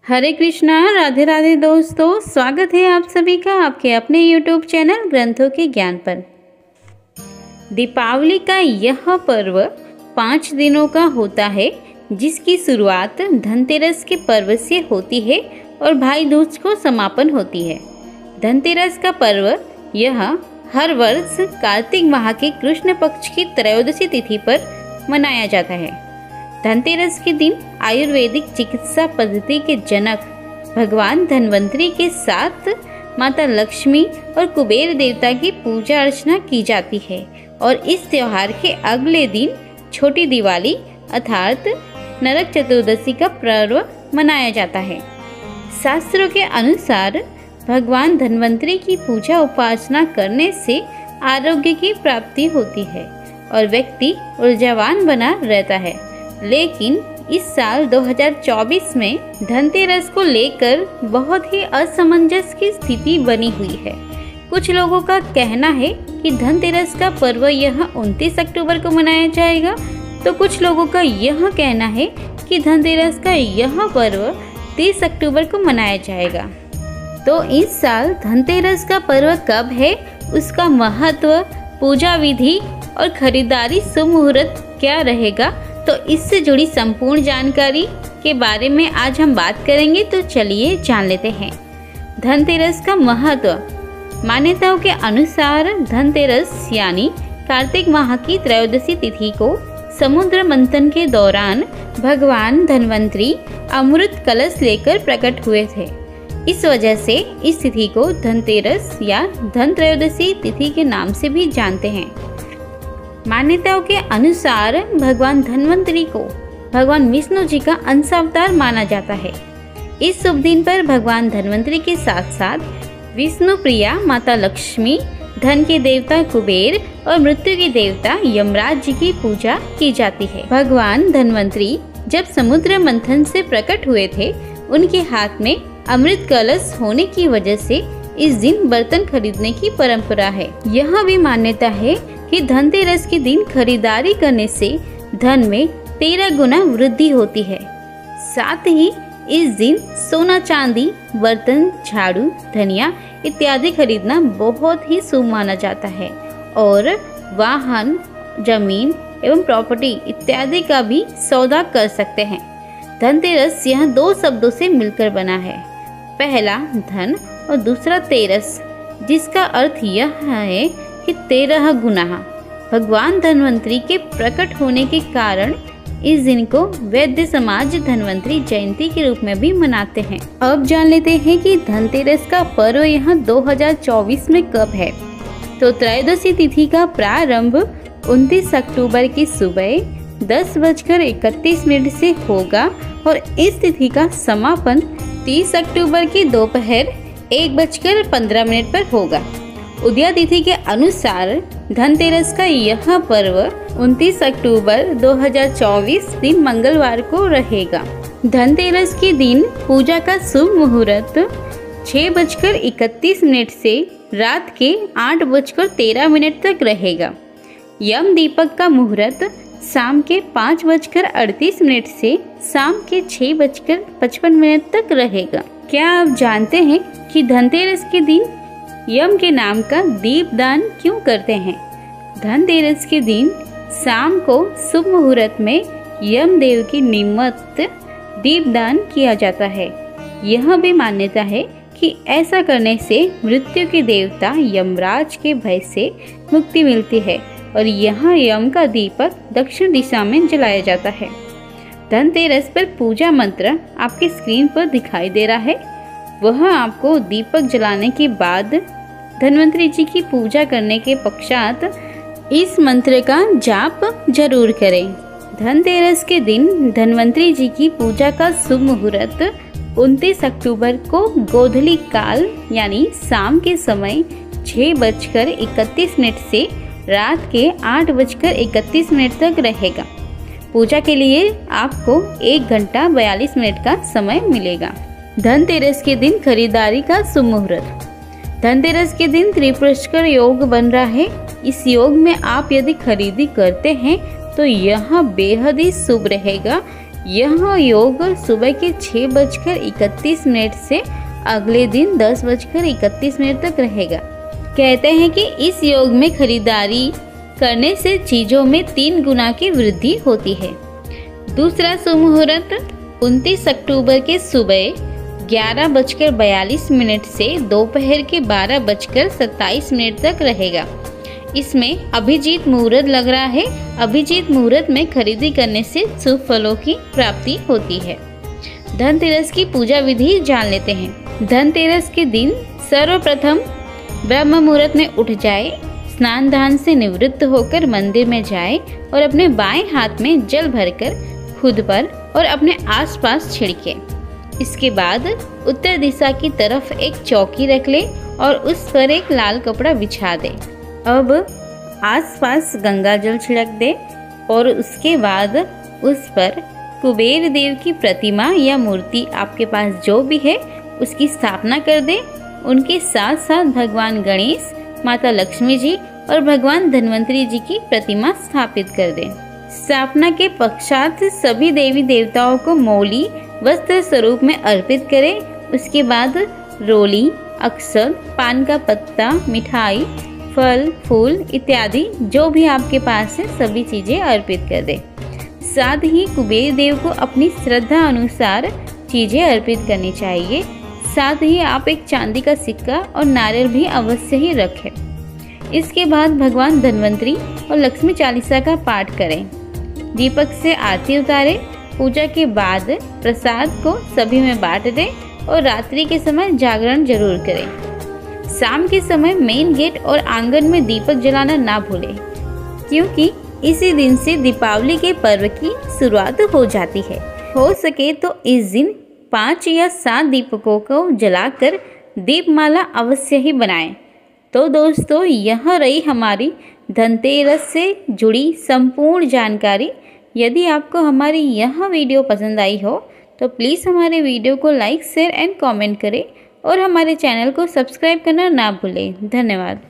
हरे कृष्णा, राधे राधे दोस्तों, स्वागत है आप सभी का आपके अपने YouTube चैनल ग्रंथों के ज्ञान पर। दीपावली का यह पर्व 5 दिनों का होता है, जिसकी शुरुआत धनतेरस के पर्व से होती है और भाई दूज को समापन होती है। धनतेरस का पर्व यह हर वर्ष कार्तिक माह के कृष्ण पक्ष की त्रयोदशी तिथि पर मनाया जाता है। धनतेरस के दिन आयुर्वेदिक चिकित्सा पद्धति के जनक भगवान धन्वंतरी के साथ माता लक्ष्मी और कुबेर देवता की पूजा अर्चना की जाती है और इस त्योहार के अगले दिन छोटी दिवाली अर्थात नरक चतुर्दशी का पर्व मनाया जाता है। शास्त्रों के अनुसार भगवान धन्वंतरी की पूजा उपासना करने से आरोग्य की प्राप्ति होती है और व्यक्ति ऊर्जावान बना रहता है। लेकिन इस साल 2024 में धनतेरस को लेकर बहुत ही असमंजस की स्थिति बनी हुई है। कुछ लोगों का कहना है कि धनतेरस का पर्व यह 29 अक्टूबर को मनाया जाएगा, तो कुछ लोगों का यह कहना है कि धनतेरस का यह पर्व 30 अक्टूबर को मनाया जाएगा। तो इस साल धनतेरस का पर्व कब है, उसका महत्व, पूजा विधि और खरीदारी शुभ मुहूर्त क्या रहेगा, तो इससे जुड़ी संपूर्ण जानकारी के बारे में आज हम बात करेंगे। तो चलिए जान लेते हैं। धनतेरस का महत्व। मान्यताओं के अनुसार धनतेरस यानी कार्तिक माह की त्रयोदशी तिथि को समुद्र मंथन के दौरान भगवान धन्वंतरी अमृत कलश लेकर प्रकट हुए थे। इस वजह से इस तिथि को धनतेरस या धन त्रयोदशी तिथि के नाम से भी जानते हैं। मान्यताओं के अनुसार भगवान धन्वंतरी को भगवान विष्णु जी का अंशावतार माना जाता है। इस शुभ दिन पर भगवान धन्वंतरी के साथ साथ विष्णु प्रिया माता लक्ष्मी, धन के देवता कुबेर और मृत्यु के देवता यमराज जी की पूजा की जाती है। भगवान धन्वंतरी जब समुद्र मंथन से प्रकट हुए थे, उनके हाथ में अमृत कलश होने की वजह से इस दिन बर्तन खरीदने की परंपरा है। यह भी मान्यता है कि धनतेरस के दिन खरीदारी करने से धन में 13 गुना वृद्धि होती है। साथ ही इस दिन सोना चांदी, बर्तन, झाड़ू, धनिया इत्यादि खरीदना बहुत ही शुभ माना जाता है और वाहन, जमीन एवं प्रॉपर्टी इत्यादि का भी सौदा कर सकते हैं। धनतेरस यह 2 शब्दों से मिलकर बना है, पहला धन और दूसरा तेरस, जिसका अर्थ यह है कि 13 गुना। भगवान धन्वंतरी के प्रकट होने के कारण इस दिन को वैद्य समाज धन्वंतरी जयंती के रूप में भी मनाते हैं। अब जान लेते हैं कि धनतेरस का पर्व यहाँ 2024 में कब है। तो त्रयोदशी तिथि का प्रारंभ 29 अक्टूबर की सुबह 10:31 से होगा और इस तिथि का समापन 30 अक्टूबर की दोपहर 1:15 पर होगा। उदया तिथि के अनुसार धनतेरस का यह पर्व 29 अक्टूबर 2024 दिन मंगलवार को रहेगा। धनतेरस के दिन पूजा का शुभ मुहूर्त 6:31 से रात के 8:13 तक रहेगा। यम दीपक का मुहूर्त शाम के 5:38 से शाम के 6:55 तक रहेगा। क्या आप जानते हैं कि धनतेरस के दिन यम के नाम का दीपदान क्यों करते हैं? धनतेरस के दिन शाम को शुभ मुहूर्त में यम देव की निमित्त दीपदान किया जाता है। यह भी मान्यता है कि ऐसा करने से मृत्यु के देवता यमराज के भय से मुक्ति मिलती है और यहाँ यम का दीपक दक्षिण दिशा में जलाया जाता है। धनतेरस पर पूजा मंत्र आपकी स्क्रीन पर दिखाई दे रहा है। वह आपको दीपक जलाने के बाद धन्वंतरी जी की पूजा करने के पश्चात इस मंत्र का जाप जरूर करें। धनतेरस के दिन धन्वंतरी जी की पूजा का शुभ मुहूर्त 29 अक्टूबर को गोधूली काल यानी शाम के समय 6:31 से रात के 8:31 तक रहेगा। पूजा के लिए आपको 1 घंटा 42 मिनट का समय मिलेगा। धनतेरस के दिन खरीदारी का शुभ मुहूर्त। धनतेरस के दिन त्रिपुष्कर योग बन रहा है। इस योग में आप यदि खरीदी करते हैं तो यह बेहद ही शुभ रहेगा। यह योग सुबह के 6:31 से अगले दिन 10:31 तक रहेगा। कहते हैं कि इस योग में खरीदारी करने से चीजों में 3 गुना की वृद्धि होती है। दूसरा सुमुहूर्त 29 अक्टूबर के सुबह 11:42 से दोपहर के 12:27 तक रहेगा। इसमें अभिजीत मुहूर्त लग रहा है। अभिजीत मुहूर्त में खरीदी करने से शुभ फलों की प्राप्ति होती है। धनतेरस की पूजा विधि जान लेते हैं। धनतेरस के दिन सर्वप्रथम ब्रह्म मुहूर्त में उठ जाए, स्नान दान से निवृत्त होकर मंदिर में जाए और अपने बाएं हाथ में जल भरकर खुद पर और अपने आसपास छिड़के। इसके बाद उत्तर दिशा की तरफ एक चौकी रख ले और उस पर एक लाल कपड़ा बिछा दे। अब आसपास गंगा जल छिड़क दे और उसके बाद उस पर कुबेर देव की प्रतिमा या मूर्ति आपके पास जो भी है उसकी स्थापना कर दे। उनके साथ साथ भगवान गणेश, माता लक्ष्मी जी और भगवान धन्वंतरी जी की प्रतिमा स्थापित कर दे। स्थापना के पश्चात सभी देवी देवताओं को मौली वस्त्र स्वरूप में अर्पित करें। उसके बाद रोली, अक्षत, पान का पत्ता, मिठाई, फल, फूल इत्यादि जो भी आपके पास है सभी चीजें अर्पित कर दे। साथ ही कुबेर देव को अपनी श्रद्धा अनुसार चीजें अर्पित करनी चाहिए। साथ ही आप एक चांदी का सिक्का और नारियल भी अवश्य ही रखें। इसके बाद भगवान धन्वंतरी और लक्ष्मी चालीसा का पाठ करें। दीपक से आरती उतारें। पूजा के बाद प्रसाद को सभी में बांट दें और रात्रि के समय जागरण जरूर करें। शाम के समय मेन गेट और आंगन में दीपक जलाना ना भूलें, क्योंकि इसी दिन से दीपावली के पर्व की शुरुआत हो जाती है। हो सके तो इस दिन 5 या 7 दीपकों को जलाकर दीपमाला अवश्य ही बनाएं। तो दोस्तों, यह रही हमारी धनतेरस से जुड़ी संपूर्ण जानकारी। यदि आपको हमारी यह वीडियो पसंद आई हो तो प्लीज़ हमारे वीडियो को लाइक, शेयर एंड कमेंट करें और हमारे चैनल को सब्सक्राइब करना ना भूलें। धन्यवाद।